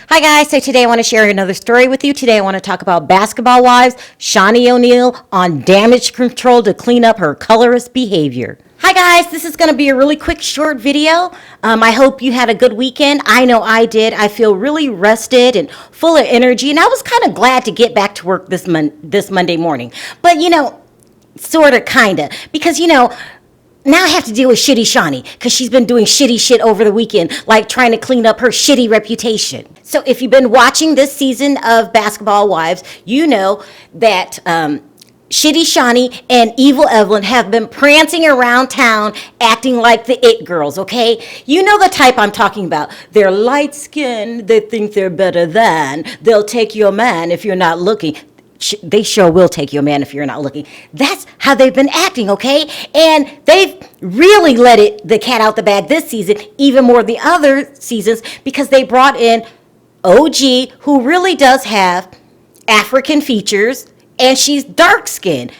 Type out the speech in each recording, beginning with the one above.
Hi guys, so today I want to share another story with you. Today I want to talk about basketball wives, Shaunie ONeal on damage control to clean up her colorist behavior. Hi guys, this is going to be a really quick short video. I hope you had a good weekend. I know I did. I feel really rested and full of energy, and I was kind of glad to get back to work this Monday morning. But sort of, kind of, because now I have to deal with shitty Shaunie because she's been doing shitty shit over the weekend, like trying to clean up her shitty reputation. So if you've been watching this season of Basketball Wives, you know that shitty Shaunie and evil Evelyn have been prancing around town acting like the it girls, okay? You know the type I'm talking about. They're light skinned, they think they're better than, they'll take your man if you're not looking. They sure will take your man if you're not looking. That's how they've been acting, okay? And they've really let the cat out the bag this season, even more the other seasons, because they brought in OG, who really does have African features, and she's dark-skinned.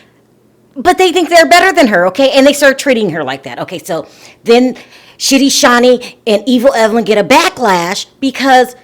But they think they're better than her, okay? And they start treating her like that. Okay, so then shitty Shaunie and evil Evelyn get a backlash because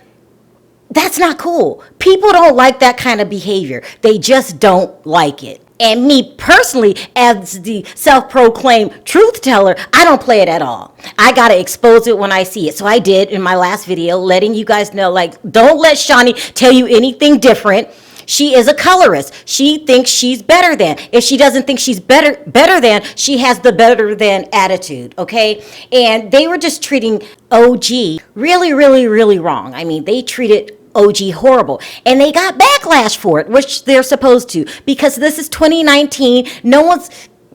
that's not cool. People don't like that kind of behavior. They just don't like it. And me personally, as the self-proclaimed truth teller, I don't play it at all. I gotta expose it when I see it. So I did in my last video, letting you guys know, like, don't let Shaunie tell you anything different. She is a colorist. She thinks she's better than. If she doesn't think she's better than, she has the better than attitude, okay? And they were just treating OG really, really, really wrong. I mean, they treated OG horrible, and they got backlash for it, which they're supposed to, because this is 2019. No one's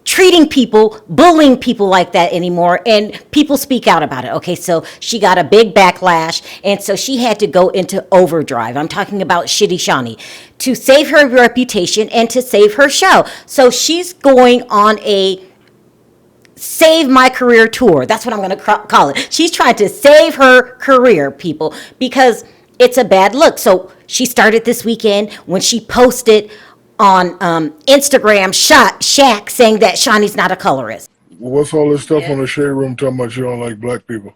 treating people, bullying people like that anymore, and people speak out about it. Okay, so she got a big backlash, and so she had to go into overdrive. I'm talking about shitty Shaunie, to save her reputation and to save her show. So she's going on a save my career tour. That's what I'm going to call it. She's trying to save her career, people, because it's a bad look. So she started this weekend when she posted on Instagram Shaq saying that Shaunie's not a colorist. Well, what's all this stuff on the shade room talking about you don't like black people?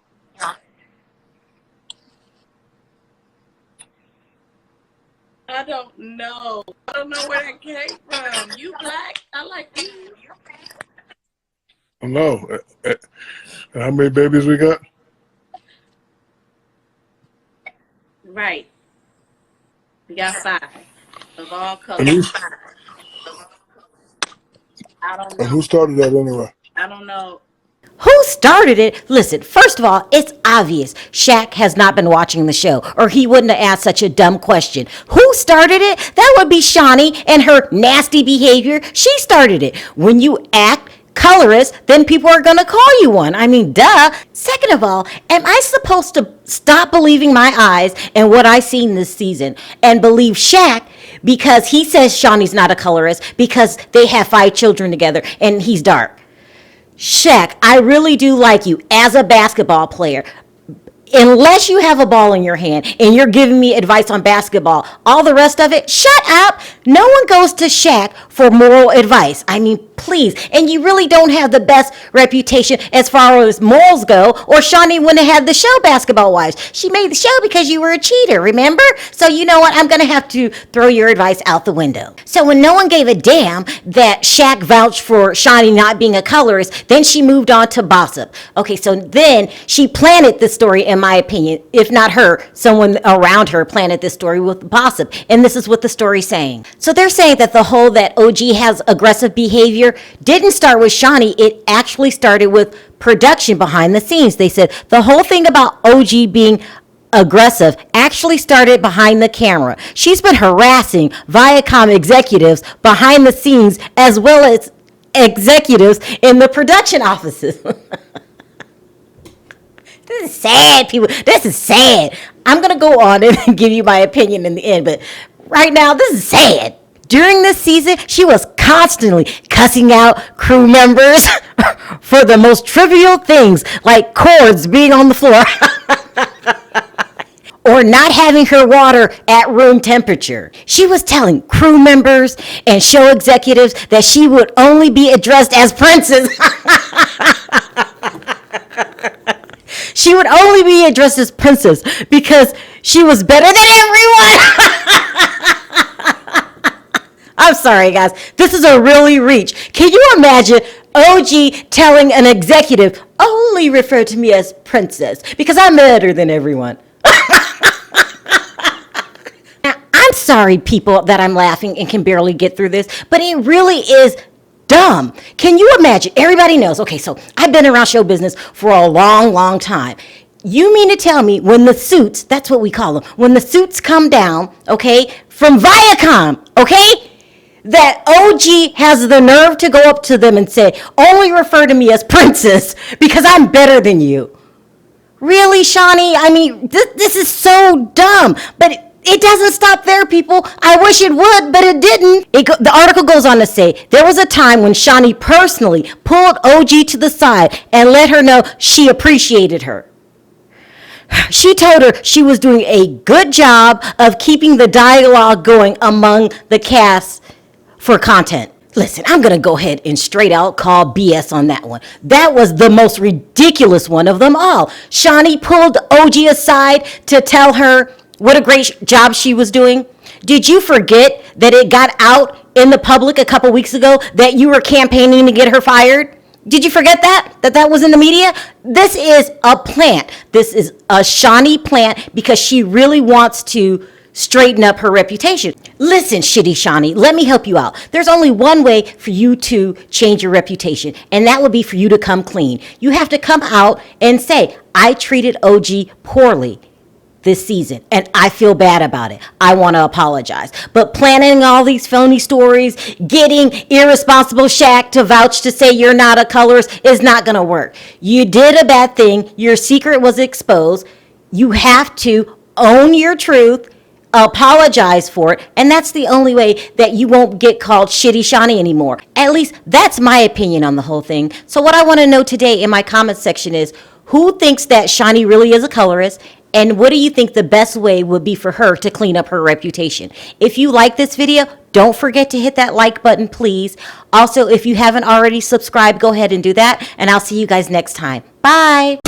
I don't know. I don't know where that came from. You black? I like you. No. How many babies we got? Right. We got 5 of all colors. I don't know. And who started that anyway? I don't know. Who started it? Listen, first of all, it's obvious Shaq has not been watching the show, or he wouldn't have asked such a dumb question. Who started it? That would be Shaunie and her nasty behavior. She started it. When you act colorist, then people are going to call you one. I mean, duh. Second of all, am I supposed to stop believing my eyes and what I seen this season and believe Shaq because he says Shaunie's not a colorist because they have 5 children together and he's dark? Shaq, I really do like you as a basketball player. Unless you have a ball in your hand and you're giving me advice on basketball, all the rest of it, shut up. No one goes to Shaq for moral advice. I mean, please. And you really don't have the best reputation as far as morals go, or Shaunie wouldn't have had the show Basketball Wives. She made the show because you were a cheater, remember? So you know what? I'm going to have to throw your advice out the window. So when no one gave a damn that Shaq vouched for Shaunie not being a colorist, then she moved on to gossip. Okay, so then she planted the story, in my opinion. If not her, someone around her planted this story with gossip. And this is what the story's saying. So they're saying that the whole that OG has aggressive behavior didn't start with Shaunie. It actually started with production behind the scenes. They said the whole thing about OG being aggressive actually started behind the camera. She's been harassing Viacom executives behind the scenes as well as executives in the production offices. This is sad, people. This is sad. I'm going to go on and give you my opinion in the end, but right now, this is sad. During this season, she was constantly cussing out crew members for the most trivial things, like cords being on the floor or not having her water at room temperature. She was telling crew members and show executives that she would only be addressed as princess. She would only be addressed as princess because She was better than everyone. I'm sorry, guys. This is a really reach. Can you imagine OG telling an executive, only refer to me as princess because I'm better than everyone? Now, I'm sorry, people, that I'm laughing and can barely get through this, but it really is dumb. Can you imagine? Everybody knows. Okay, so I've been around show business for a long, long time. You mean to tell me when the suits, that's what we call them, when the suits come down, okay, from Viacom, okay, that OG has the nerve to go up to them and say, only refer to me as princess because I'm better than you? Really, Shaunie? I mean, this is so dumb, but it doesn't stop there, people. I wish it would, but it didn't. The article goes on to say, there was a time when Shaunie personally pulled OG to the side and let her know she appreciated her. She told her she was doing a good job of keeping the dialogue going among the cast for content. Listen, I'm going to go ahead and straight out call BS on that one. That was the most ridiculous one of them all. Shaunie pulled OG aside to tell her what a great job she was doing. Did you forget that it got out in the public a couple weeks ago that you were campaigning to get her fired? Did you forget that? That was in the media? This is a plant. This is a Shaunie plant because she really wants to straighten up her reputation. Listen, shitty Shaunie, let me help you out. There's only one way for you to change your reputation, and that would be for you to come clean. You have to come out and say, I treated OG poorly this season, and I feel bad about it. I want to apologize. But planning all these phony stories, getting irresponsible Shaq to vouch to say you're not a colorist is not going to work. You did a bad thing. Your secret was exposed. You have to own your truth, apologize for it, and that's the only way that you won't get called shitty Shaunie anymore. At least that's my opinion on the whole thing. So what I want to know today in my comment section is, who thinks that Shaunie really is a colorist? And what do you think the best way would be for her to clean up her reputation? If you like this video, don't forget to hit that like button, please. Also, if you haven't already subscribed, go ahead and do that. And I'll see you guys next time. Bye.